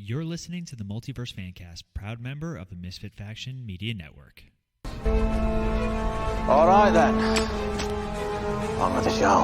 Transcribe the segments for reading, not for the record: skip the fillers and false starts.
You're listening to the Multiverse Fancast, proud member of the Misfit Faction Media Network. All right then. On with the show.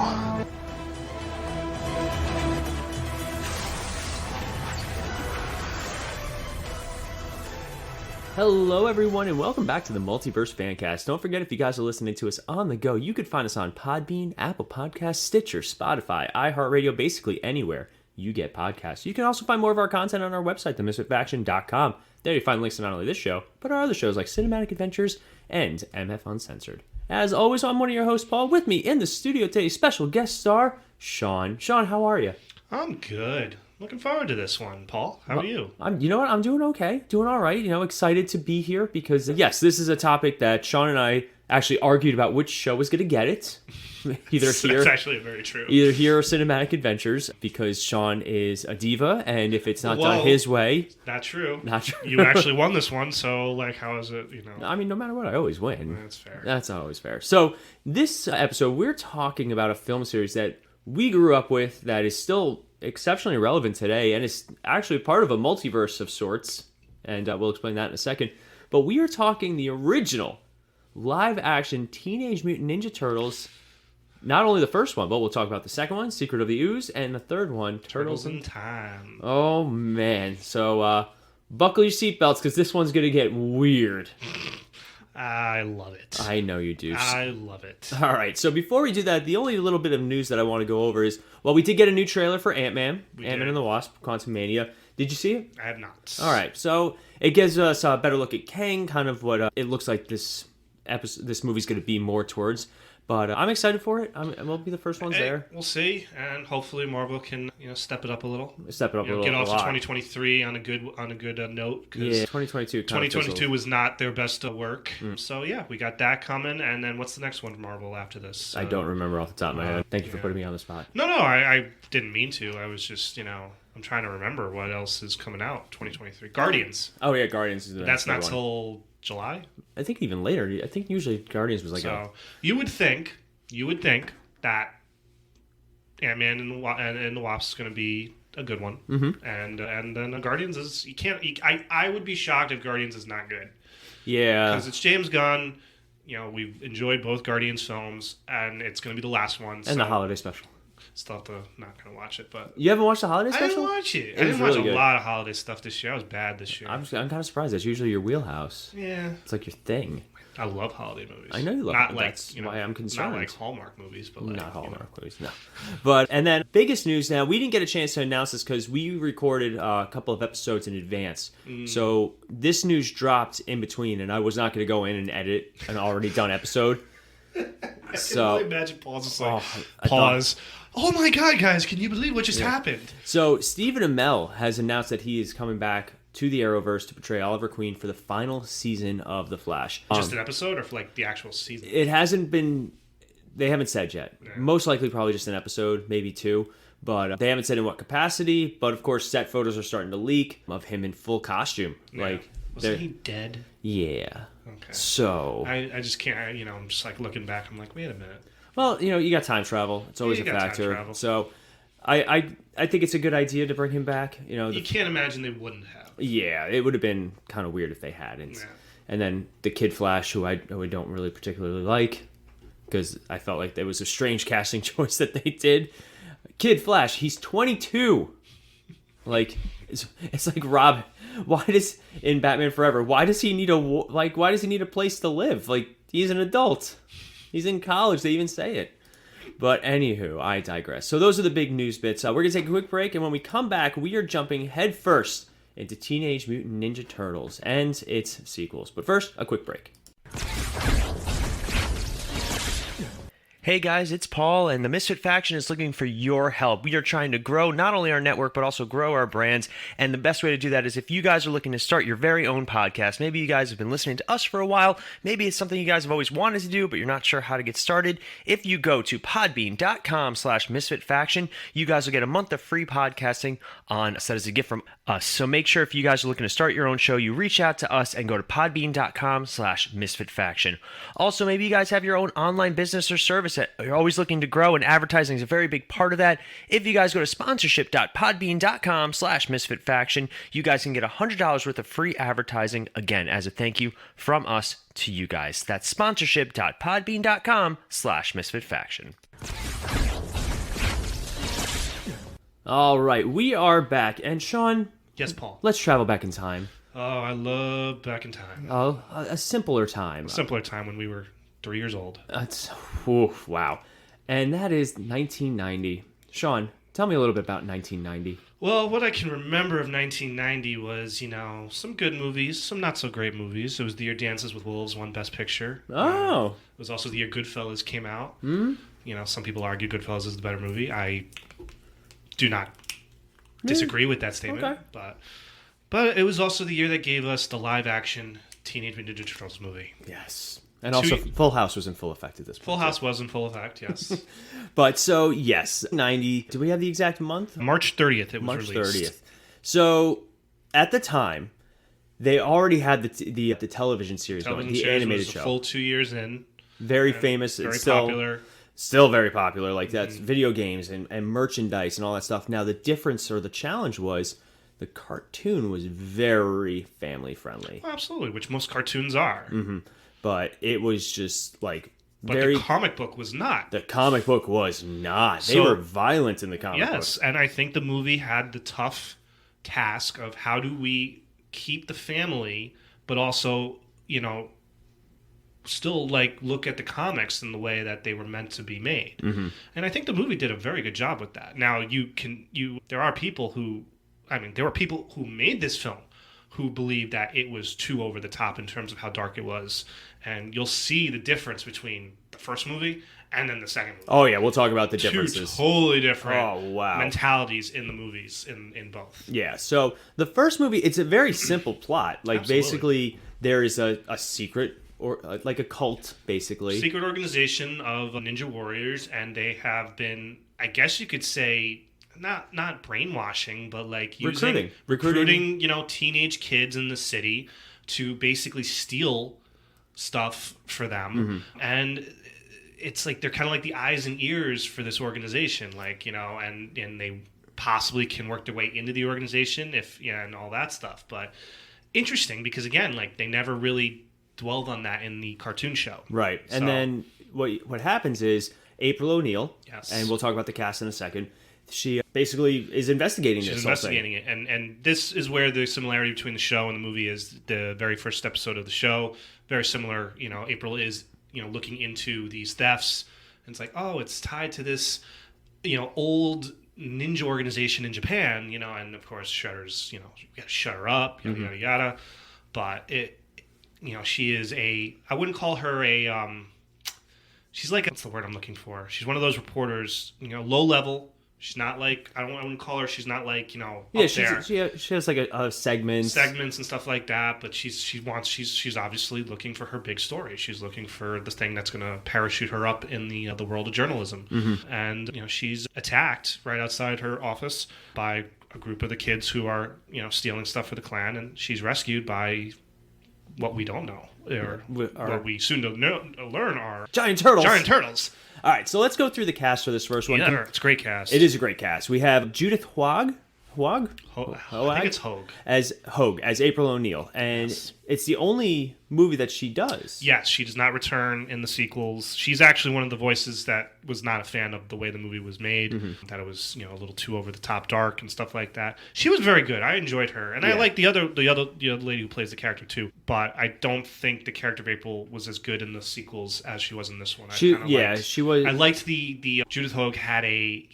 Hello everyone and welcome back to the Multiverse Fancast. Don't forget, if you guys are listening to us on the go, you could find us on Podbean, Apple Podcasts, Stitcher, Spotify, iHeartRadio, basically anywhere you get podcasts. You can also find more of our content on our website, themisfitfaction.com. There you find links to not only this show, but our other shows like Cinematic Adventures and MF Uncensored. As always, I'm one of your hosts, Paul. With me in the studio today, special guest star, Sean. Sean, how are you? I'm good. Looking forward to this one, Paul. How are you? You know what? I'm doing okay. Doing all right. Excited to be here because, yes, this is a topic that Sean and I actually argued about which show was going to get it. That's actually very true. Either here or Cinematic Adventures, because Sean is a diva, and if it's not done his way... Not true. Not true. You actually won this one, so, how is it, I mean, no matter what, I always win. That's fair. That's always fair. So, this episode, we're talking about a film series that we grew up with that is still exceptionally relevant today, and is actually part of a multiverse of sorts, and we'll explain that in a second. But we are talking the original live-action Teenage Mutant Ninja Turtles. Not only the first one, but we'll talk about the second one, Secret of the Ooze, and the third one, Turtles in Time. Oh, man. So, buckle your seatbelts, because this one's going to get weird. I love it. I know you do. I love it. All right, so before we do that, the only little bit of news that I want to go over is, well, we did get a new trailer for Ant-Man and the Wasp, Quantumania. Did you see it? I have not. All right, so it gives us a better look at Kang, kind of what it looks like this movie's going to be more towards. But I'm excited for it. We'll be the first ones there. We'll see, and hopefully Marvel can step it up a little. Step it up a little. Get off to 2023 on a good note. Yeah, 2022. 2022 was not their best work. So yeah, we got that coming, and then what's the next one for Marvel after this? I don't remember off the top of my head. Thank you for putting me on the spot. No, I didn't mean to. I was just I'm trying to remember what else is coming out. 2023 Guardians. Oh yeah, Guardians is the next one. That's not till July? I think even later. I think usually Guardians was you would think that Ant-Man and the Wasp is going to be a good one. Mm-hmm. And then Guardians is... I would be shocked if Guardians is not good. Yeah. Because it's James Gunn. We've enjoyed both Guardians films, and it's going to be the last one. And the holiday special. Still have to not going to watch it, but... You haven't watched the holiday special? I didn't watch it. I didn't watch a lot of holiday stuff this year. I was bad this year. I'm kind of surprised. That's usually your wheelhouse. Yeah. It's like your thing. I love holiday movies. I know you love them. That's why I'm concerned. Not like Hallmark movies, but not Hallmark movies, no. And then biggest news now, we didn't get a chance to announce this because we recorded a couple of episodes in advance. So this news dropped in between, and I was not going to go in and edit an already done episode. I can really imagine Paul's just like, pause. Oh my God, guys, can you believe what just happened? So Stephen Amell has announced that he is coming back to the Arrowverse to portray Oliver Queen for the final season of The Flash. Just an episode or for the actual season? It hasn't been... They haven't said yet. Yeah. Most likely probably just an episode, maybe two. But they haven't said in what capacity. But of course, set photos are starting to leak of him in full costume. Yeah. Wasn't he dead? Yeah. Okay. So... I just can't... I'm just looking back. I'm like, wait a minute. Well, you got time travel. It's always a factor. So I think it's a good idea to bring him back. You can't imagine they wouldn't have. Yeah, it would have been kind of weird if they hadn't. Yeah. And then the Kid Flash, who I don't really particularly like, because I felt like there was a strange casting choice that they did. Kid Flash, he's 22. It's like Robin. In Batman Forever? Why does he need a place to live? He's an adult. He's in college. They even say it. But anywho, I digress. So those are the big news bits. We're going to take a quick break, and when we come back, we are jumping headfirst into Teenage Mutant Ninja Turtles and its sequels. But first, a quick break. Hey guys, it's Paul, and the Misfit Faction is looking for your help. We are trying to grow not only our network, but also grow our brands, and the best way to do that is if you guys are looking to start your very own podcast. Maybe you guys have been listening to us for a while, maybe it's something you guys have always wanted to do, but you're not sure how to get started. If you go to podbean.com/misfitfaction, you guys will get a month of free podcasting set as a gift from us. So make sure if you guys are looking to start your own show, you reach out to us and go to podbean.com/misfitfaction. Also, maybe you guys have your own online business or service that you're always looking to grow, and advertising is a very big part of that. If you guys go to sponsorship.podbean.com/misfitfaction, you guys can get $100 worth of free advertising, again, as a thank you from us to you guys. That's sponsorship.podbean.com/misfitfaction. All right, we are back. And Sean, Yes, Paul. let's travel back in time. Oh, I love back in time. Oh, a simpler time. A simpler time when we were 3 years old. That's wow. And that is 1990. Sean, tell me a little bit about 1990. Well, what I can remember of 1990 was, some good movies, some not so great movies. It was the year Dances with Wolves won Best Picture. Oh. It was also the year Goodfellas came out. Hmm? Some people argue Goodfellas is the better movie. I do not disagree with that statement. Okay. But it was also the year that gave us the live-action Teenage Mutant Ninja Turtles movie. Yes. And also, Full House was in full effect at this point. Full House was in full effect, yes. But so, yes, 90. Do we have the exact month? March 30th it was March released. 30th. So, at the time, they already had the television series going, the animated show. Was a full 2 years in. Very famous. Very it's still popular. Still very popular. Like, that's video games and merchandise and all that stuff. Now, the difference or the challenge was the cartoon was very family friendly. Well, absolutely, which most cartoons are. Mm-hmm. But it was just like but the comic book was not. The comic book was not. They were violent in the comic book. Yes, and I think the movie had the tough task of how do we keep the family, but also, still look at the comics in the way that they were meant to be made. Mm-hmm. And I think the movie did a very good job with that. Now there are people who, there were people who made this film who believed that it was too over the top in terms of how dark it was. And you'll see the difference between the first movie and then the second movie. Oh yeah, we'll talk about the differences. Two totally different mentalities in the movies in both. Yeah, so the first movie, it's a very simple plot. Like Absolutely. Basically there is a secret or like a cult, basically. Secret organization of ninja warriors, and they have been, I guess you could say, not brainwashing, but recruiting, teenage kids in the city to basically steal stuff for them. Mm-hmm. And it's like they're kind of like the eyes and ears for this organization, and they possibly can work their way into the organization and all that stuff. But interesting because again, they never really dwelled on that in the cartoon show. Right. And then what happens is April O'Neil, yes, and we'll talk about the cast in a second, she basically is investigating this. She's investigating it. And this is where the similarity between the show and the movie is. The very first episode of the show, very similar. April is, looking into these thefts. And it's like, oh, it's tied to this, old ninja organization in Japan, and of course Shudder's, you got to shut her up, yada, yada, yada. But she is I wouldn't call her she's like, what's the word I'm looking for? She's one of those reporters, low level. She's not I wouldn't call her, she's not up there. She has a segments and stuff like that, but she's obviously looking for her big story. She's looking for the thing that's going to parachute her up in the world of journalism. Mm-hmm. And, she's attacked right outside her office by a group of the kids who are, stealing stuff for the Klan, and she's rescued by what we don't know, or what we soon to learn are giant turtles. All right, so let's go through the cast for this first one. Yeah, it's a great cast. It is a great cast. We have Judith Hoag? I think it's Hoag. As April O'Neil. And it's the only movie that she does. Yes, she does not return in the sequels. She's actually one of the voices that was not a fan of the way the movie was made. Mm-hmm. That it was, a little too over the top dark and stuff like that. She was very good. I enjoyed her. And I like the other lady who plays the character too. But I don't think the character of April was as good in the sequels as she was in this one. She was. I liked the Judith Hoag had a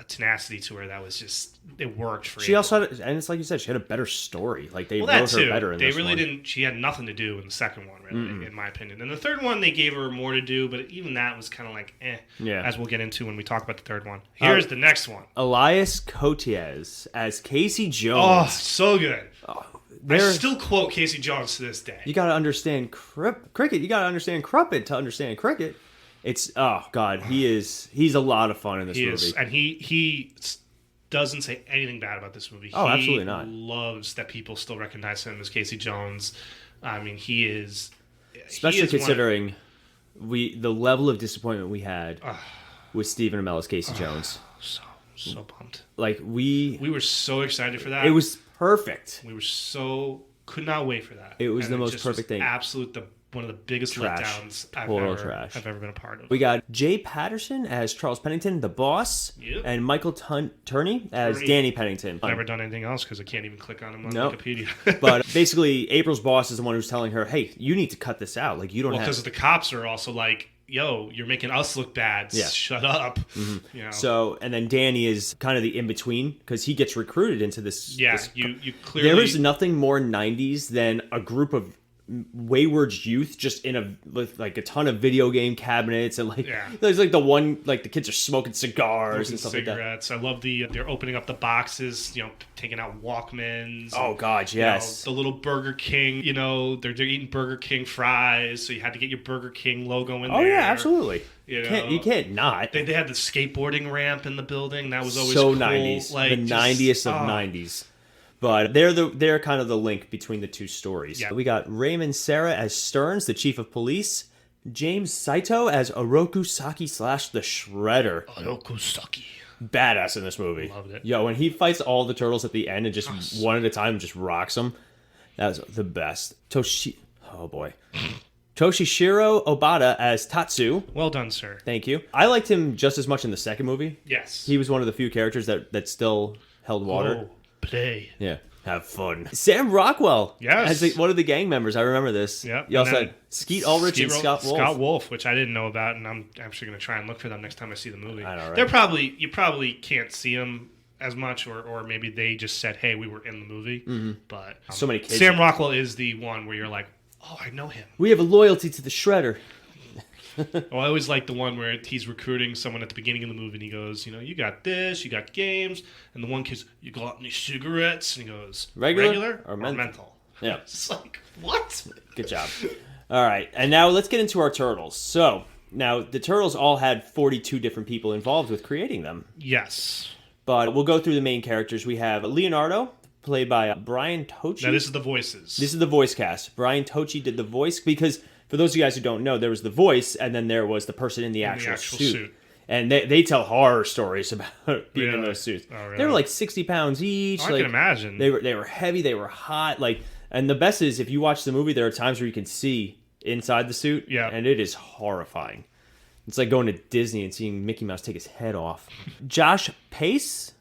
tenacity to her that was just, it worked for she also had, and it's like you said, she had a better story. They wrote her better in this one. They really didn't. She had nothing to do in the second one, really, in my opinion. And the third one, they gave her more to do, but even that was kind of as we'll get into when we talk about the third one. Here's the next one. Elias Koteas as Casey Jones. Oh, so good. I still quote Casey Jones to this day. You got to understand cricket. You got to understand Crumpet to understand cricket. It's he's a lot of fun in this movie. And he doesn't say anything bad about this movie. Oh, absolutely not. He loves that people still recognize him as Casey Jones. I mean, he is... Especially considering the level of disappointment we had with Stephen Amell as Casey Jones. So pumped. Like, we were so excited for that. It was perfect. We were could not wait for that. It was the most perfect thing. One of the biggest letdowns I've ever been a part of. We got Jay Patterson as Charles Pennington, the boss, and Michael Turney as Danny Pennington. I've never done anything else because I can't even click on him on Wikipedia. But basically, April's boss is the one who's telling her, "Hey, you need to cut this out. Like, you don't have." Because the cops are also like, "Yo, you're making us look bad. Yeah. Shut up." Mm-hmm. You know? So, and then Danny is kind of the in between because he gets recruited into this. Yeah, you clearly. There is nothing more '90s than a group of wayward youth just with like a ton of video game cabinets and there's like the kids are smoking cigars and stuff cigarettes. like that. I love they're opening up the boxes, taking out Walkmans. Oh God, yes. The little Burger King, they're eating Burger King fries, so you had to get your Burger King logo in there. Oh yeah, absolutely. You can't not. They had the skateboarding ramp in the building. That was always so cool. 90s, like, the 90s of 90s. But they're kind of the link between the two stories. Yeah. We got Raymond Serra as Stearns, the chief of police. James Saito as Oroku Saki / the Shredder. Oroku Saki. Badass in this movie. Loved it. Yo, when he fights all the turtles at the end and just one at a time just rocks them, that was the best. Toshishiro Obata as Tatsu. Well done, sir. Thank you. I liked him just as much in the second movie. Yes. He was one of the few characters that still held water. Play. Yeah. Have fun. Sam Rockwell. Yes. As one of the gang members. I remember this. Yep. You also had Skeet Ulrich and Scott Wolf. Scott Wolf, which I didn't know about, and I'm actually going to try and look for them next time I see the movie. I know, right? You probably can't see them as much, or maybe they just said, hey, we were in the movie. Mm-hmm. But so many kids. Sam Rockwell is the one where you're like, oh, I know him. We have a loyalty to the Shredder. I always like the one where he's recruiting someone at the beginning of the movie, and he goes, you got this, you got games, and the one kid's, you got any cigarettes? And he goes, regular or menthol? Yeah. It's like, what? Good job. All right, and now let's get into our turtles. So, now, the turtles all had 42 different people involved with creating them. Yes. But we'll go through the main characters. We have Leonardo, played by Brian Tochi. Now, this is the voices. This is the voice cast. Brian Tochi did the voice because... For those of you guys who don't know, there was the voice, and then there was the person in the actual suit. And they tell horror stories about being in those suits. Oh, really? They were like 60 pounds each. I can imagine. They were heavy. They were hot. And the best is, if you watch the movie, there are times where you can see inside the suit. Yeah. And it is horrifying. It's like going to Disney and seeing Mickey Mouse take his head off. Josh Pius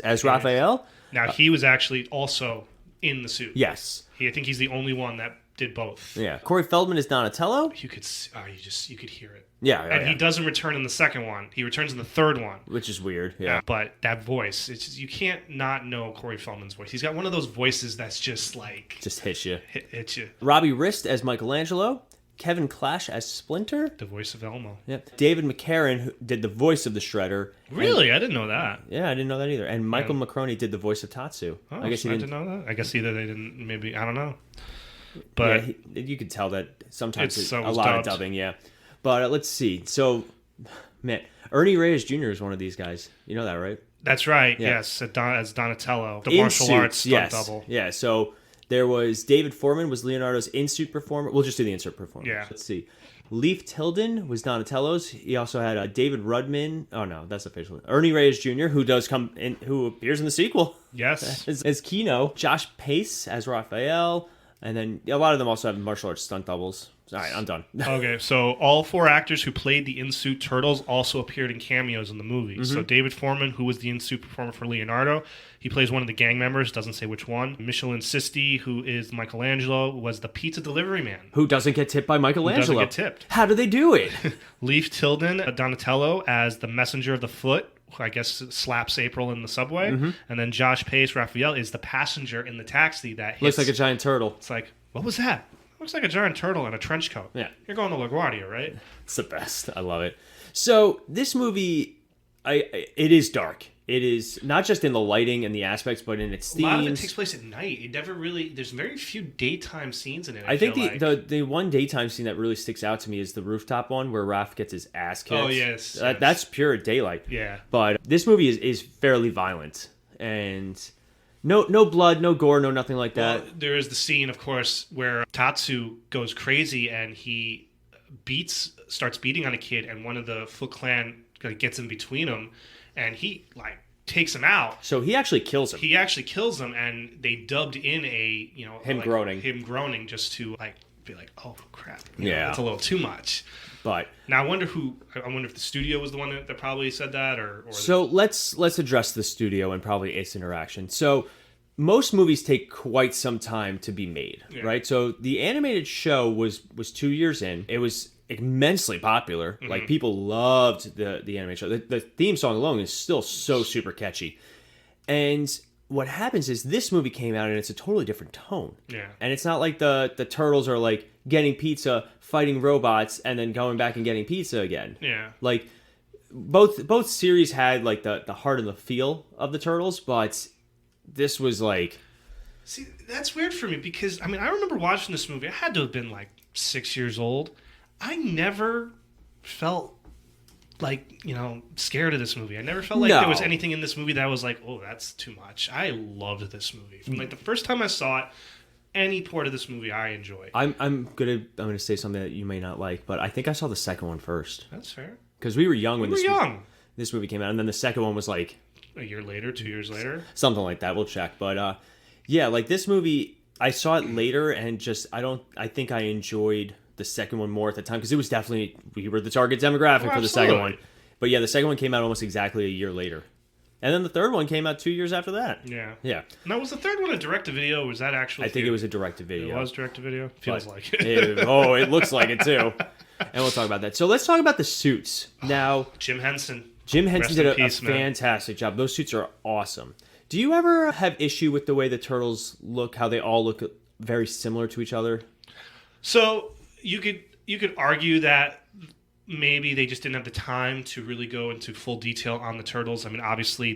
as Raphael. Now, he was actually also in the suit. Yes. I think he's the only one that did both. Yeah. Corey Feldman is Donatello. You could hear it. Yeah. And he doesn't return in the second one. He returns in the third one. Which is weird. Yeah. But that voice, it's just, you can't not know Corey Feldman's voice. He's got one of those voices that's just like... Just hits you. Hits you. Robbie Rist as Michelangelo. Kevin Clash as Splinter. The voice of Elmo. Yep. David McCarran who did the voice of the Shredder. Really? I didn't know that. Yeah, I didn't know that either. And Michael McCroney did the voice of Tatsu. Oh, I didn't know that. I guess either they didn't, maybe, I don't know. But yeah, you could tell that sometimes it's a lot dubbed. of dubbing, yeah. But let's see. So, man, Ernie Reyes Jr. is one of these guys. You know that, right? That's right. Yeah. Yes, as Donatello, the martial arts stunt double. Yeah. So there was David Foreman was Leonardo's in-suit performer. We'll just do the insert performer. Yeah. Let's see. Leif Tilden was Donatello's. He also had David Rudman. Oh no, that's official. Ernie Reyes Jr., who appears in the sequel. Yes. as Kino. Josh Pace as Raphael. And then a lot of them also have martial arts stunt doubles. All right, I'm done. Okay, so all four actors who played the in-suit turtles also appeared in cameos in the movie. Mm-hmm. So David Foreman, who was the in-suit performer for Leonardo, he plays one of the gang members, doesn't say which one. Michelin Sisti, who is Michelangelo, was the pizza delivery man. Who doesn't get tipped by Michelangelo? Who doesn't get tipped. How do they do it? Leif Tilden, Donatello, as the messenger of the foot, who I guess slaps April in the subway. Mm-hmm. And then Josh Pace, Raphael, is the passenger in the taxi that hits. Looks like a giant turtle. It's like, what was that? Looks like a giant turtle in a trench coat. Yeah. You're going to LaGuardia, right? It's the best. I love it. So this movie, it is dark. It is not just in the lighting and the aspects, but in its themes. A lot of it takes place at night. It never really. There's very few daytime scenes in it. I think the one daytime scene that really sticks out to me is the rooftop one where Raph gets his ass kicked. Oh yes, that's pure daylight. Yeah, but this movie is fairly violent and no blood, no gore, no nothing like that. Well, there is the scene, of course, where Tatsu goes crazy and he starts beating on a kid, and one of the Foot Clan gets in between them. And he takes him out. So he actually kills him. He actually kills him, and they dubbed in him groaning just to be like, oh crap, it's a little too much. But now I wonder if the studio was the one that probably said that, or so let's address the studio and probably its interaction. So most movies take quite some time to be made, right? So the animated show was 2 years in. It was immensely popular. Mm-hmm. Like, people loved the animated show. The theme song alone is still so super catchy. And what happens is this movie came out and it's a totally different tone. Yeah. And it's not like the turtles are like getting pizza, fighting robots, and then going back and getting pizza again. Yeah. Like, both series had like the heart and the feel of the turtles, but this was like... See, that's weird for me because, I remember watching this movie. I had to have been 6 years old. I never felt scared of this movie. I never felt like there was anything in this movie that was like, oh, that's too much. I loved this movie. From the first time I saw it, any part of this movie I enjoyed. I'm gonna say something that you may not like, but I think I saw the second one first. That's fair. Because we were young when this movie came out, and then the second one was like a year later, 2 years later, something like that. We'll check, but this movie, I saw it later, and I think I enjoyed the second one more at the time because it was definitely, we were the target demographic for the second one. But yeah, the second one came out almost exactly a year later. And then the third one came out 2 years after that. Yeah. Yeah. Now, was the third one a direct-to-video, or was that actually... I think it was a direct-to-video. It was direct-to-video? Feels like it. It looks like it too. And we'll talk about that. So let's talk about the suits. Now... Jim Henson did a fantastic job. Those suits are awesome. Do you ever have issue with the way the turtles look, how they all look very similar to each other? So... You could argue that maybe they just didn't have the time to really go into full detail on the turtles. Obviously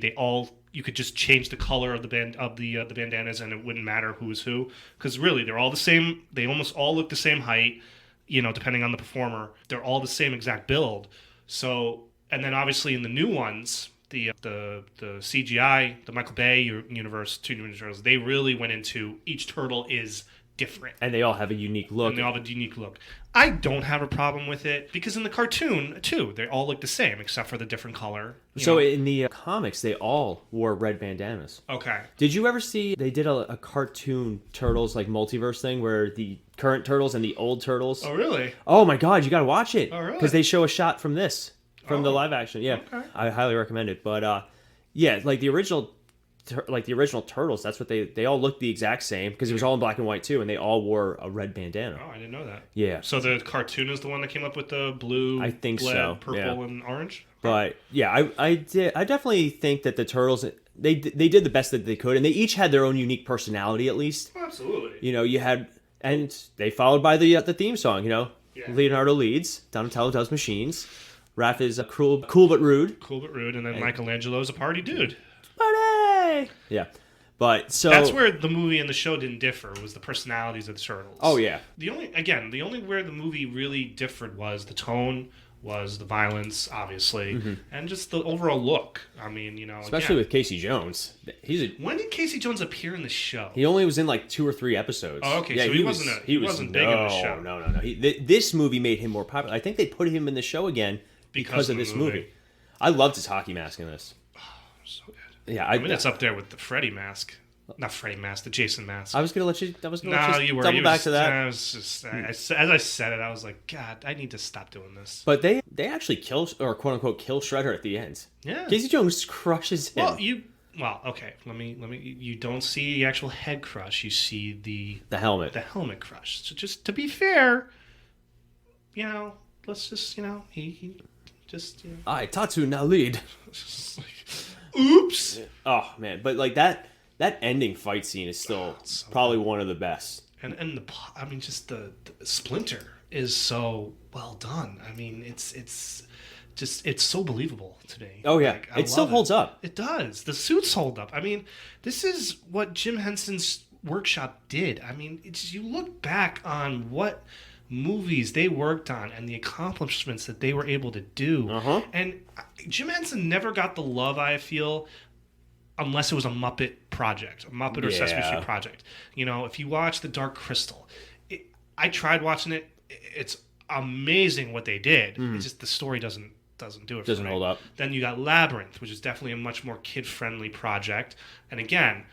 you could just change the color of the bandanas and it wouldn't matter who was who, because really they're all the same. They almost all look the same height, depending on the performer. They're all the same exact build. So, and then obviously in the new ones, the CGI, the Michael Bay universe, Teenage Mutant Ninja Turtles, they really went into each turtle is different. And they all have a unique look. I don't have a problem with it because in the cartoon, too, they all look the same except for the different color. So in the comics, they all wore red bandanas. Okay. Did you ever see they did a cartoon Turtles multiverse thing where the current Turtles and the old Turtles? Oh, really? Oh, my God. You got to watch it. Oh, really? Because they show a shot from the live action. Yeah. Okay. I highly recommend it. But the original Turtles, that's what they all looked the exact same because it was all in black and white too, and they all wore a red bandana. Oh, I didn't know that. Yeah. So the cartoon is the one that came up with the blue, I think lead, purple, and orange. But yeah, I definitely think that the Turtles they did the best that they could, and they each had their own unique personality at least. Oh, absolutely. You had, and they followed by the theme song. Yeah. Leonardo leads, Donatello does machines, Raph is cool but rude. Cool but rude, and then Michelangelo's a party dude. Party! Yeah. But so that's where the movie and the show didn't differ, was the personalities of the turtles. Oh yeah. The only where the movie really differed was the tone, was the violence, obviously, and just the overall look. Especially with Casey Jones. When did Casey Jones appear in the show? He only was in 2 or 3 episodes. Oh, okay. Yeah, so he wasn't big in the show. No. This movie made him more popular. I think they put him in the show again because of this movie. I loved his hockey mask in this. Oh, so good. Yeah, it's up there with the Freddy mask. Not Freddy mask, the Jason mask. I was gonna let you. You were double back to that. As I said it, I was like, God, I need to stop doing this. But they actually kill, or quote unquote kill Shredder at the end. Yeah. Casey Jones crushes him. Okay. Let me. You don't see the actual head crush. You see the helmet. The helmet crush. So just to be fair, let's just he just. I Tatsu now lead. Oops. Oh man, but that ending fight scene is still probably one of the best. And the Splinter is so well done. It's just it's so believable to me. Oh yeah, Like, I it still love holds up. It does. The suits hold up. I mean, this is what Jim Henson's workshop did. I mean, it's you look back on what movies they worked on and the accomplishments that they were able to do. And Jim Henson never got the love, I feel, unless it was a Muppet project, a Muppet or Sesame Street project. You know, if you watch The Dark Crystal, I tried watching it. It's amazing what they did. It's just the story doesn't do it. Doesn't hold up. Then you got Labyrinth, which is definitely a much more kid-friendly project. And again,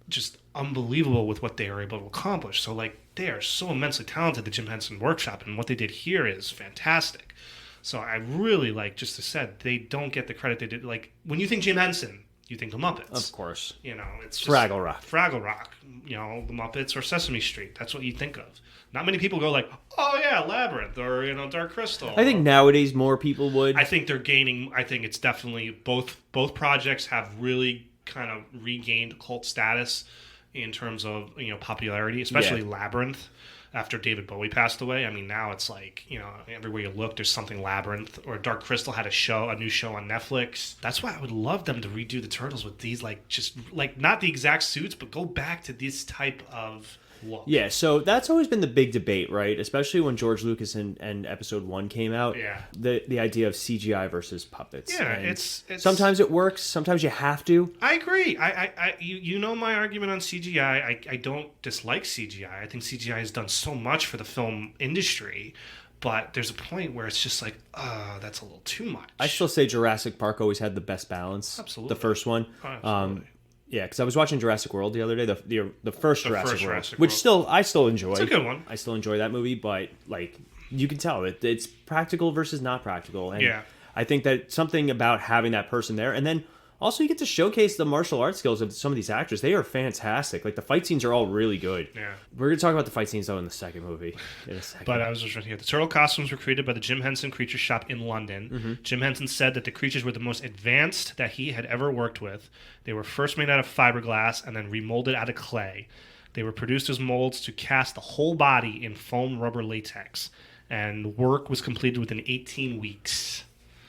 just unbelievable with what they were able to accomplish. So, like, they are so immensely talented, the Jim Henson Workshop, and what they did here is fantastic. So I really like, just as said, they don't get the credit they did. Like, when you think Jim Henson, you think the Muppets. Of course. You know, it's just Fraggle Rock. Fraggle Rock. You know, the Muppets or Sesame Street. That's what you think of. Not many people go like, oh yeah, Labyrinth or, you know, Dark Crystal. I think nowadays more people would. I think they're gaining. I think it's definitely both projects have really kind of regained cult status in terms of, you know, popularity, especially Labyrinth after David Bowie passed away. I mean, now it's like, you know, everywhere you look, there's something Labyrinth. Or Dark Crystal had a new show on Netflix. That's why I would love them to redo the Turtles with these, like, just like not the exact suits, but go back to this type of look. Yeah, so that's always been the big debate, right? Especially when George Lucas and Episode 1 came out. Yeah. The idea of CGI versus puppets. Yeah, And it's sometimes it works, sometimes you have to. I agree. You know my argument on CGI. I don't dislike CGI. I think CGI has done so much for the film industry, but there's a point where it's just like, that's a little too much. I still say Jurassic Park always had the best balance. Absolutely. The first one. Oh, absolutely. Yeah, because I was watching Jurassic World the other day, the first Jurassic World, Jurassic which World. I still enjoy. It's a good one. I still enjoy that movie, but like you can tell it's practical versus not practical, and Yeah. I think that something about having that person there, and then also you get to showcase the martial arts skills of some of these actors. They are fantastic. Like the fight scenes are all really good. Yeah. We're gonna talk about the fight scenes though in the second movie in a second. But I was just right here. The turtle costumes were created by the Jim Henson Creature Shop in London. Mm-hmm. Jim Henson said that the creatures were the most advanced that he had ever worked with. They were first made out of fiberglass and then remolded out of clay. They were produced as molds to cast the whole body in foam rubber latex. And work was completed within 18 weeks.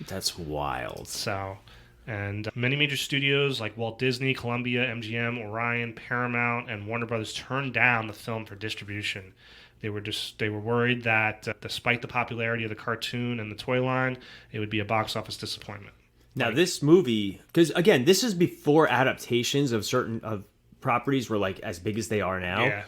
That's wild. So, and many major studios like Walt Disney, Columbia, MGM, Orion, Paramount, and Warner Brothers turned down the film for distribution. They were worried that despite the popularity of the cartoon and the toy line, it would be a box office disappointment. Now this movie, because again, this is before adaptations of certain properties were like as big as they are now. Yeah.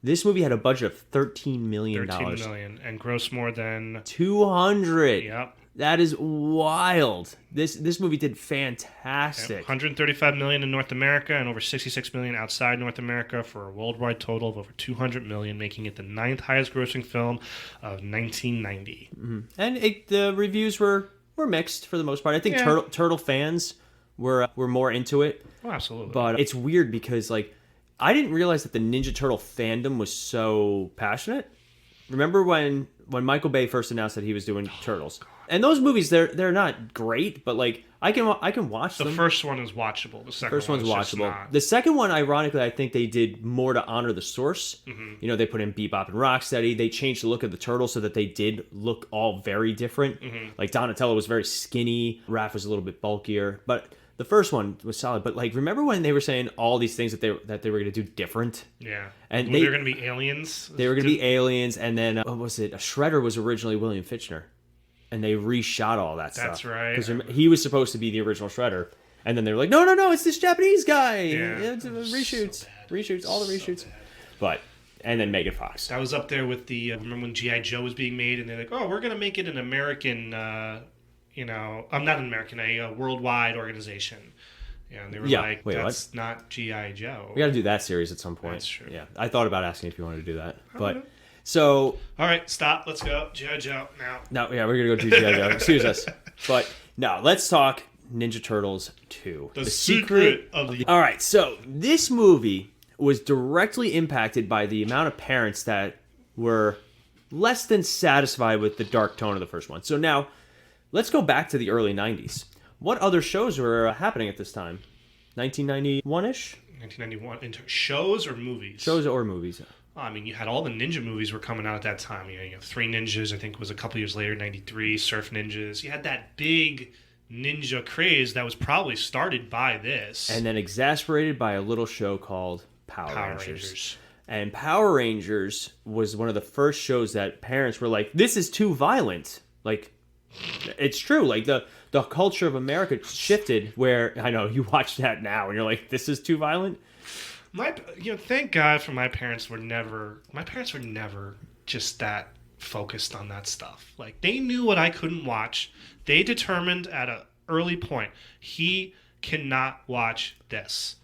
This movie had a budget of $13 million. $13 million and grossed more than 200. Yep. That is wild. This movie did fantastic. $135 million in North America and over $66 million outside North America for a worldwide total of over $200 million, making it the 9th highest grossing film of 1990. Mm-hmm. And the reviews were mixed for the most part. I think Turtle fans were more into it. Oh, absolutely. But it's weird because like I didn't realize that the Ninja Turtle fandom was so passionate. Remember when Michael Bay first announced that he was doing Turtles? And those movies, they're not great, but like I can watch them. The first one is watchable. The second First one's one is just watchable. not. The second one, ironically, I think they did more to honor the source. Mm-hmm. You know, they put in Bebop and Rocksteady. They changed the look of the turtles so that they did look all very different. Mm-hmm. Like Donatello was very skinny. Raph was a little bit bulkier. But the first one was solid. But like, remember when they were saying all these things that they were going to do different? Yeah. And they were going to be aliens. They were going to be aliens. And then what was it? Shredder was originally William Fichtner. And they reshot all that stuff. That's right. Because he was supposed to be the original Shredder. And then they were like, no, it's this Japanese guy. Yeah. It's reshoots. So bad. Reshoots, all the reshoots. But, and then Megan Fox. That was up there with the, remember when G.I. Joe was being made and they're like, oh, we're going to make it an American, not an American, a worldwide organization. Yeah, and they were like, wait, that's not G.I. Joe. We got to do that series at some point. That's true. Yeah, I thought about asking if you wanted to do that. But, know. so... All right, stop. Let's go. G.I. Joe now. No, yeah, we're going to go do G.I. Joe. Excuse us. But, no, let's talk Ninja Turtles 2. The secret of the... All right, so this movie was directly impacted by the amount of parents that were less than satisfied with the dark tone of the first one. So now, let's go back to the early 90s. What other shows were happening at this time? 1991-ish? 1991. Shows or movies? Shows or movies. I mean, you had all the ninja movies were coming out at that time. You have Three Ninjas, I think was a couple years later, 93, Surf Ninjas. You had that big ninja craze that was probably started by this. And then exasperated by a little show called Power Rangers. And Power Rangers was one of the first shows that parents were like, this is too violent. Like, it's true. Like, the culture of America shifted where, I know, you watch that now and you're like, this is too violent? Thank God for my parents were never just that focused on that stuff. Like, they knew what I couldn't watch. They determined at an early point, he cannot watch this,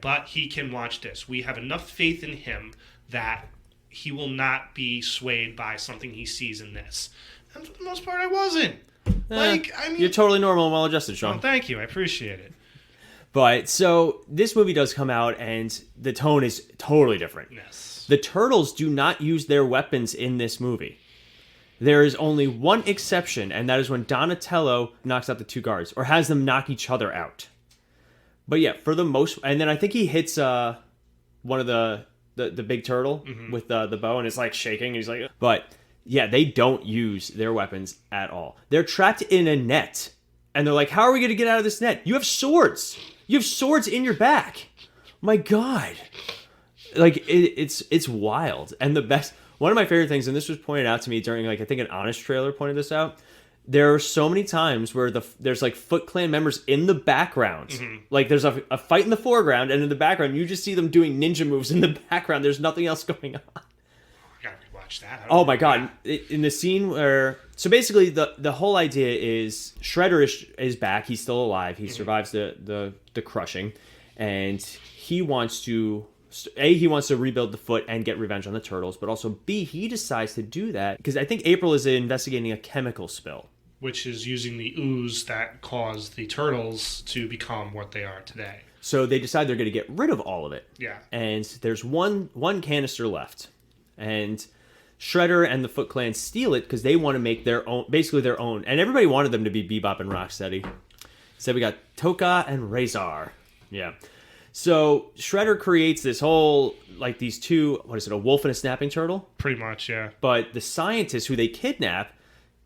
but he can watch this. We have enough faith in him that he will not be swayed by something he sees in this. And for the most part, I wasn't. You're totally normal and well-adjusted, Sean. Oh, thank you. I appreciate it. But, so, this movie does come out, and the tone is totally different. Yes. The Turtles do not use their weapons in this movie. There is only one exception, and that is when Donatello knocks out the two guards, or has them knock each other out. But yeah, for the most... And then I think he hits one of the big turtle with the bow, and it's like shaking, and he's like... But, yeah, they don't use their weapons at all. They're trapped in a net, and they're like, how are we going to get out of this net? You have swords! You have swords in your back. My God. Like, it's wild. And the best, one of my favorite things, and this was pointed out to me during, like, I think an Honest trailer pointed this out. There are so many times where there's like Foot Clan members in the background. Mm-hmm. Like, there's a fight in the foreground, and in the background, you just see them doing ninja moves in the background. There's nothing else going on. I gotta rewatch that. Oh my God. In the scene where... So basically, the whole idea is Shredder is back. He's still alive. He survives the crushing. And he wants to... A, he wants to rebuild the Foot and get revenge on the Turtles. But also, B, he decides to do that because I think April is investigating a chemical spill. Which is using the ooze that caused the Turtles to become what they are today. So they decide they're going to get rid of all of it. Yeah. And there's one canister left. And... Shredder and the Foot Clan steal it because they want to make their own, basically their own. And everybody wanted them to be Bebop and Rocksteady. So we got Toka and Razor. Yeah. So Shredder creates this whole, like these two, what is it, a wolf and a snapping turtle? Pretty much, yeah. But the scientist who they kidnap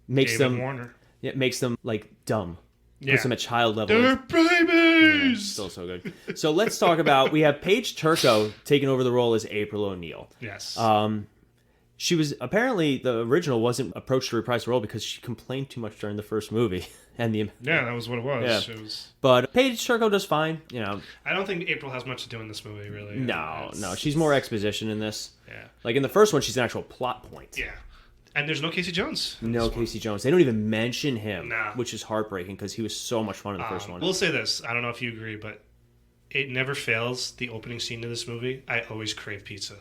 makes David Warner. Yeah, makes them, like, dumb. Yeah. Puts them at child level. They're babies! Yeah, still so good. So let's talk about, we have Paige Turco taking over the role as April O'Neil. Yes. She was, apparently, the original wasn't approached to reprise the role because she complained too much during the first movie. Yeah, that was what it was. Yeah. It was... But Paige Turco does fine, you know. I don't think April has much to do in this movie, really. No, she's more exposition in this. Yeah. Like in the first one, she's an actual plot point. Yeah. And there's no Casey Jones. No Casey Jones. They don't even mention him, nah. Which is heartbreaking because he was so much fun in the first one. We'll say this. I don't know if you agree, but it never fails, the opening scene of this movie. I always crave pizza.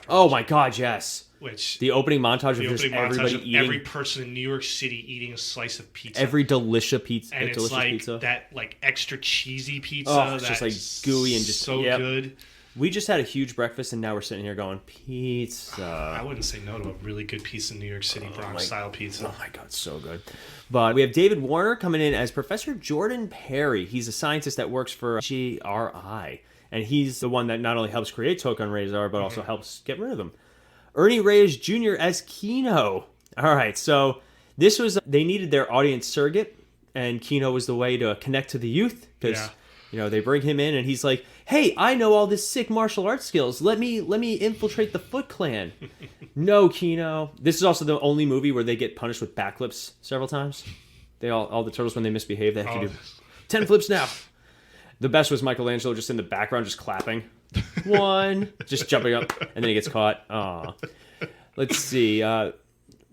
Oh my God, yes. Which the opening montage of just everybody eating, every person in New York City eating a slice of pizza, every delicious pizza, and it's like pizza. That like extra cheesy pizza. Oh, it's just like gooey and just so good. We just had a huge breakfast, and now we're sitting here going pizza. I wouldn't say no to a really good piece of New York City Bronx style pizza. Oh my God, so good. But we have David Warner coming in as Professor Jordan Perry. He's a scientist that works for GRI, and he's the one that not only helps create Toka and Razor, but also helps get rid of them. Ernie Reyes Jr. as Kino. All right, so this was, they needed their audience surrogate, and Kino was the way to connect to the youth, because, you know, they bring him in, and he's like, hey, I know all this sick martial arts skills. Let me infiltrate the Foot Clan. No, Kino. This is also the only movie where they get punished with backflips several times. They all the turtles, when they misbehave, they have to do 10 flips now. The best was Michelangelo just in the background, just clapping. One, just jumping up, and then he gets caught. Aw. Let's see.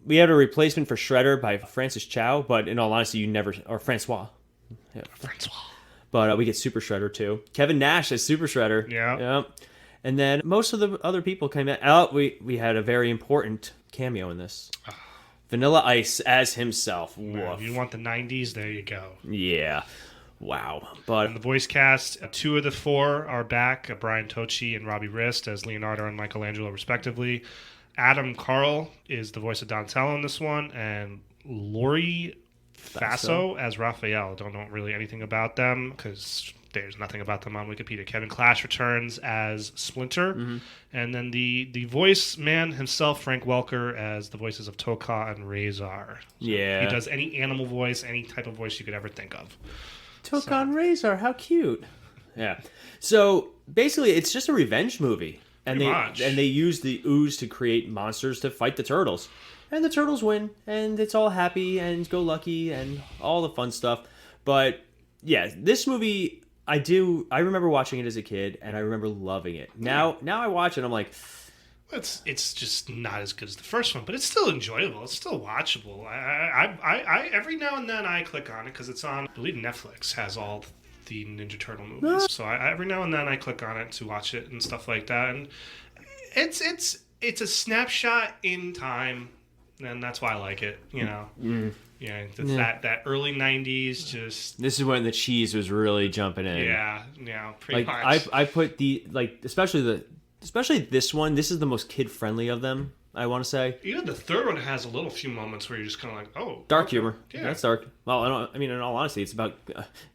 We had a replacement for Shredder by Francis Chow, but in all honesty, or Francois. Yeah. Francois. But we get Super Shredder too. Kevin Nash as Super Shredder. Yeah. And then most of the other people came out. We had a very important cameo in this. Vanilla Ice as himself. If you want the 90s, there you go. Yeah. Wow. But and the voice cast, two of the four are back, Brian Tochi and Robbie Rist as Leonardo and Michelangelo, respectively. Adam Carl is the voice of Donatello in this one, and Laurie Faso as Raphael. Don't know really anything about them because There's nothing about them on Wikipedia. Kevin Clash returns as Splinter. Mm-hmm. And then the voice man himself, Frank Welker, as the voices of Toka and Razor. So Yeah. he does any animal voice, any type of voice you could ever think of. Toka and Razor, how cute. Yeah. So basically, it's just a revenge movie. And they use the ooze to create monsters to fight the turtles. And the turtles win, and it's all happy and go lucky and all the fun stuff. But yeah, this movie, I remember watching it as a kid, and I remember loving it. Now I watch it, I'm like, it's just not as good as the first one, but it's still enjoyable. It's still watchable. I every now and then I click on it because it's on, I believe Netflix has all the Ninja Turtle movies. So every now and then I click on it to watch it and stuff like that. And it's a snapshot in time, and that's why I like it. You know, that early '90s. Just this is when the cheese was really jumping in. Yeah, pretty like much. I put especially this one. This is the most kid friendly of them, I want to say. Even the third one has a little few moments where you're just kind of like, oh, dark okay. humor. Yeah, that's dark. Well, I mean, in all honesty, it's about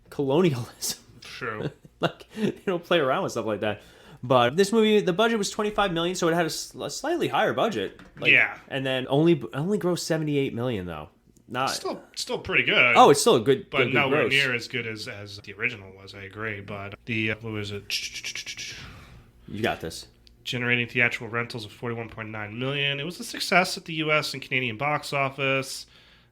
colonialism. True. Like, they don't play around with stuff like that. But this movie, the budget was $25 million, so it had a slightly higher budget. Yeah. And then only grossed $78 million though. Not still pretty good. Oh, it's still a good, but good nowhere gross. near as good as the original was. I agree. But what was it? You got this. Generating theatrical rentals of $41.9 million. It was a success at the U.S. and Canadian box office.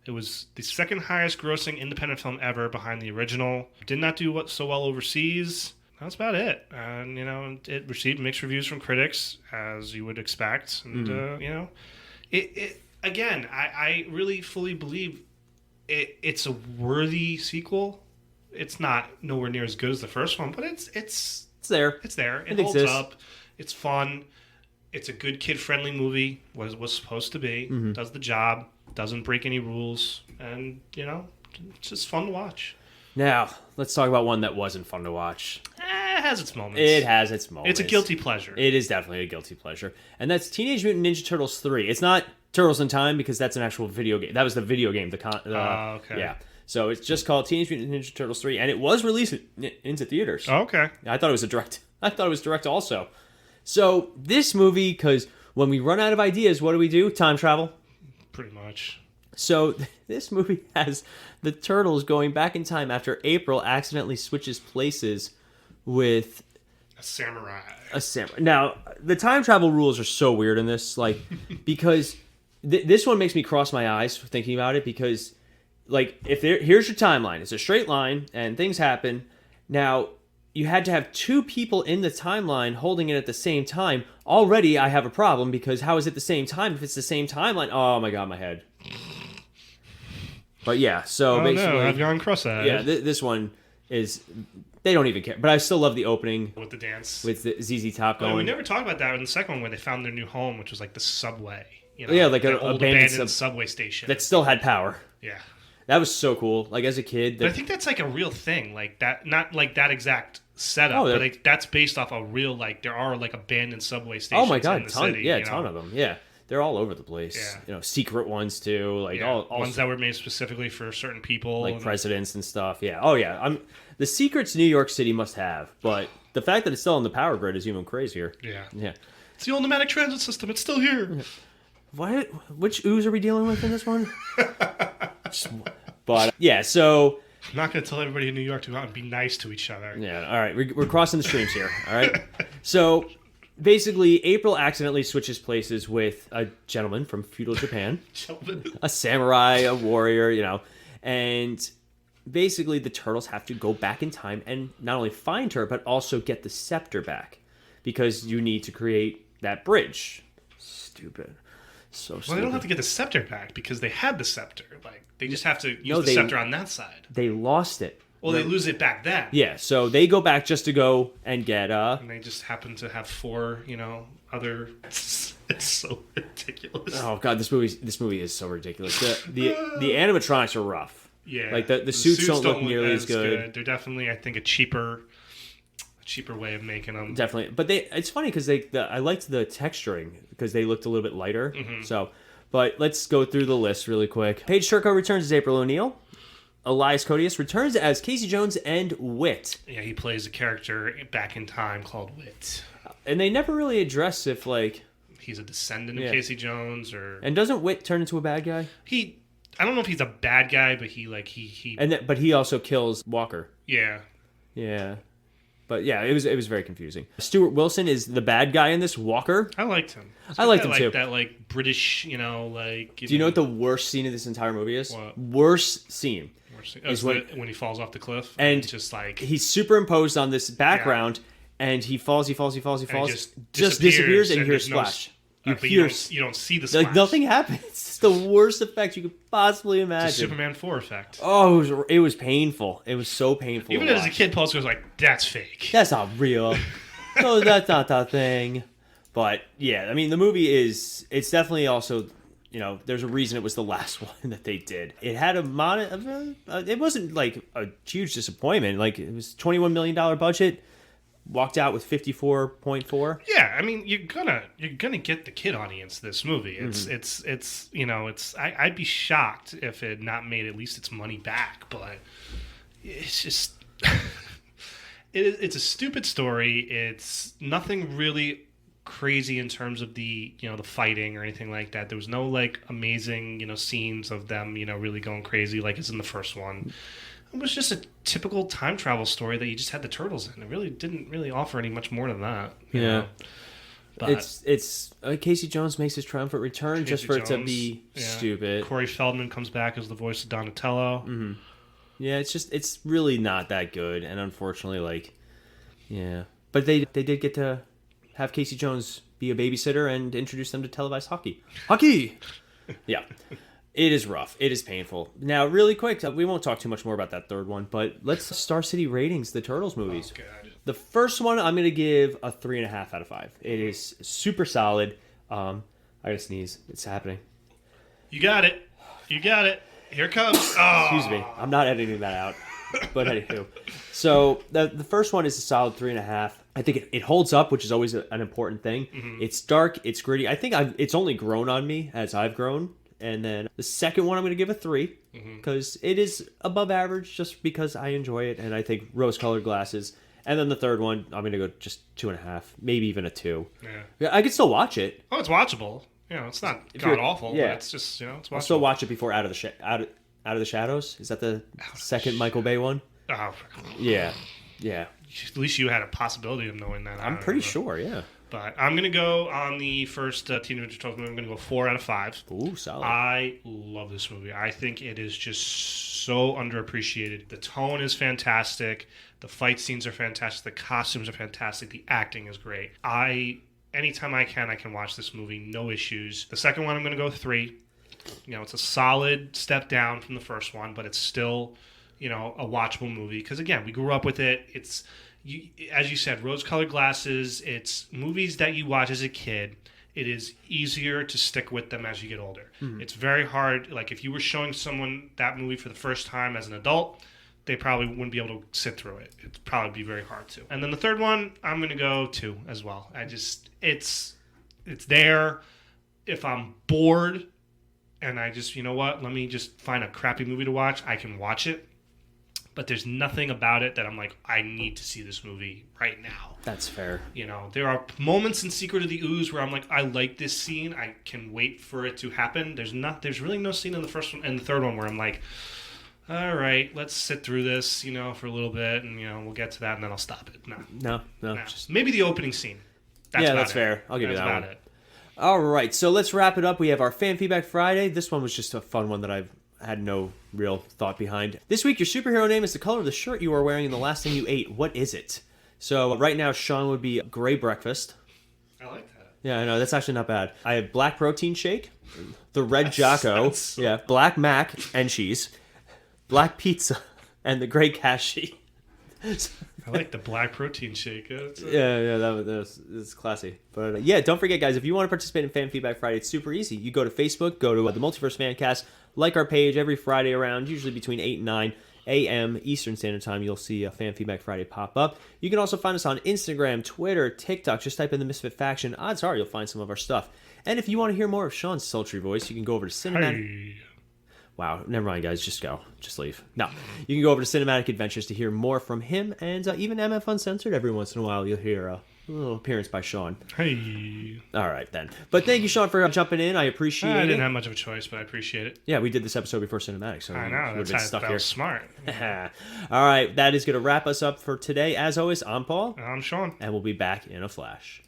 It was the second highest grossing independent film ever behind the original. Did not do so well overseas. That's about it. And, it received mixed reviews from critics, as you would expect. And, again, I really fully believe it's a worthy sequel. It's not nowhere near as good as the first one, but it's there. It's there. It holds exists. up. It's fun. It's a good kid-friendly movie. What it was supposed to be. Mm-hmm. Does the job. Doesn't break any rules. And, it's just fun to watch. Now, let's talk about one that wasn't fun to watch. It has its moments. It has its moments. It's a guilty pleasure. It is definitely a guilty pleasure. And that's Teenage Mutant Ninja Turtles 3. It's not Turtles in Time because that's an actual video game. That was the video game. Okay. Yeah. So it's just called Teenage Mutant Ninja Turtles 3, and it was released into theaters. Oh, okay. I thought it was direct also. So this movie, because when we run out of ideas, what do? Time travel. Pretty much. So this movie has the Turtles going back in time after April accidentally switches places with a samurai. Now, the time travel rules are so weird in this, like, because this one makes me cross my eyes thinking about it, because, like, here's your timeline. It's a straight line, and things happen. Now, you had to have two people in the timeline holding it at the same time. Already, I have a problem, because how is it the same time if it's the same timeline? Oh, my God, my head. But yeah, so basically... no, I've gone cross-eyed. Yeah, this one is... They don't even care. But I still love the opening. With the dance. With the ZZ Top going. We never talked about that in the second one where they found their new home, which was like the subway. Yeah, like an old abandoned subway station. That still had power. Yeah. That was so cool. Like, as a kid... But I think that's like a real thing. Like that, not like that exact setup, but like that's based off a real, like, there are like abandoned subway stations in the city. Yeah, a ton of them. Yeah. They're all over the place. Yeah. Secret ones too. Like all ones that were made specifically for certain people, like presidents and stuff. Yeah. Oh yeah. The secrets New York City must have, but the fact that it's still on the power grid is even crazier. Yeah. Yeah. It's the old pneumatic transit system. It's still here. What? Which ooze are we dealing with in this one? But yeah. So I'm not going to tell everybody in New York to go out and be nice to each other. Yeah. All right. We're crossing the streams here. All right. So. Basically, April accidentally switches places with a gentleman from feudal Japan, a samurai, a warrior, and basically the Turtles have to go back in time and not only find her, but also get the scepter back, because you need to create that bridge. Stupid. So stupid. Well, they don't have to get the scepter back because they had the scepter. Like, they just have to use the scepter on that side. They lost it. Well, they lose it back then. Yeah, so they go back just to go and get... And they just happen to have four, other... It's so ridiculous. Oh, God, this movie is so ridiculous. The animatronics are rough. Yeah. Like, the suits don't look nearly as good. They're definitely, I think, a cheaper way of making them. Definitely. But it's funny because I liked the texturing because they looked a little bit lighter. Mm-hmm. So, but let's go through the list really quick. Paige Turco returns as April O'Neil. Elias Koteas returns as Casey Jones and Wit. Yeah, he plays a character back in time called Wit. And they never really address if, like... He's a descendant of Casey Jones, or... And doesn't Wit turn into a bad guy? I don't know if he's a bad guy, but But he also kills Walker. Yeah. Yeah. But yeah, it was very confusing. Stuart Wilson is the bad guy in this, Walker. I liked him. I liked him too. That like British, you know, like... Do you know what the worst scene of this entire movie is? What? Worst scene. Is when he falls off the cliff. And it's just like... He's superimposed on this background, and he falls. He just disappears, and you hear a splash. You don't see the splash. Like, nothing happens. It's the worst effect you could possibly imagine. It's a Superman 4 effect. Oh, it was painful. It was so painful. Even as a kid, Paul was like, that's fake. That's not real. No, that's not that thing. But, yeah, I mean, the movie it's definitely also, you know, there's a reason it was the last one that they did. It had it wasn't like a huge disappointment. Like, it was $21 million budget. Walked out with 54.4. Yeah, I mean, you're gonna get the kid audience this movie. It's you know, I'd be shocked if it not made at least its money back, but it's just it's a stupid story. It's nothing really crazy in terms of the, you know, the fighting or anything like that. There was no like amazing, you know, scenes of them, you know, really going crazy like it's in the first one. It was just a typical time travel story that you just had the turtles in. It really didn't really offer any much more than that. You know? But it's Casey Jones makes his triumphant return just for it to be stupid. Corey Feldman comes back as the voice of Donatello. Mm-hmm. Yeah, it's really not that good, and unfortunately, like, yeah. But they did get to have Casey Jones be a babysitter and introduce them to televised hockey. Hockey! Yeah. It is rough. It is painful. Now, really quick, we won't talk too much more about that third one, but let's Star City ratings, the Turtles movies. Oh, God. The first one, I'm going to give a 3.5 out of 5. It is super solid. I gotta sneeze. It's happening. You got it. Here it comes. Oh. Excuse me. I'm not editing that out. But anywho. So, the first one is a solid 3.5. I think it holds up, which is always an important thing. Mm-hmm. It's dark. It's gritty. I think it's only grown on me as I've grown. And then the second one I'm going to give a 3 because it is above average just because I enjoy it and I think rose-colored glasses. And then the third one I'm going to go just 2.5, maybe even a 2. Yeah, I could still watch it. Oh, it's watchable. You know, it's not god awful, but it's just, you know, it's watchable. I'll still watch it before Out of the Shadows. Is that the second Michael Bay one? Oh, yeah. At least you had a possibility of knowing that. I'm pretty sure, yeah. But I'm going to go on the first Teenage Mutant Ninja Turtles movie. I'm going to go 4 out of 5. Ooh, solid. I love this movie. I think it is just so underappreciated. The tone is fantastic. The fight scenes are fantastic. The costumes are fantastic. The acting is great. Anytime I can watch this movie. No issues. The second one, I'm going to go 3. You know, it's a solid step down from the first one, but it's still, you know, a watchable movie. Because, again, we grew up with it. It's... as you said, rose-colored glasses, it's movies that you watch as a kid. It is easier to stick with them as you get older. Mm-hmm. It's very hard. Like, if you were showing someone that movie for the first time as an adult, they probably wouldn't be able to sit through it. It'd probably be very hard to. And then the third one, I'm going to go 2 as well. It's there. If I'm bored and I just, you know what, let me just find a crappy movie to watch, I can watch it. But there's nothing about it that I'm like, I need to see this movie right now. That's fair. You know, there are moments in Secret of the Ooze where I'm like, I like this scene. I can wait for it to happen. There's really no scene in the first one and the third one where I'm like, all right, let's sit through this, you know, for a little bit, and, you know, we'll get to that, and then I'll stop it. No. Maybe the opening scene. That's fair. I'll give you that one. That's about it. All right, so let's wrap it up. We have our Fan Feedback Friday. This one was just a fun one that I've had no real thought behind. This week, your superhero name is the color of the shirt you are wearing and the last thing you ate. What is it? So right now, Sean would be gray breakfast. I like that. Yeah, I know. That's actually not bad. I have black protein shake, the red Jocko, black mac and cheese, black pizza, and the gray cashew. I like the black protein shake. That's classy. But don't forget, guys, if you want to participate in Fan Feedback Friday, it's super easy. You go to Facebook, go to the Multiverse Fancast, like our page every Friday around, usually between 8 and 9 a.m. Eastern Standard Time. You'll see a Fan Feedback Friday pop up. You can also find us on Instagram, Twitter, TikTok. Just type in the Misfit Faction. Odds are you'll find some of our stuff. And if you want to hear more of Sean's sultry voice, you can go over to Cinematic. Hey. Wow, never mind, guys. Just go. Just leave. No. You can go over to Cinematic Adventures to hear more from him, and even MF Uncensored. Every once in a while, you'll hear a little appearance by Sean. Hey. All right, then. But thank you, Sean, for jumping in. I appreciate it. I didn't have much of a choice, but I appreciate it. Yeah, we did this episode before Cinematic, so I know. That was smart. All right, that is going to wrap us up for today. As always, I'm Paul. I'm Sean. And we'll be back in a flash.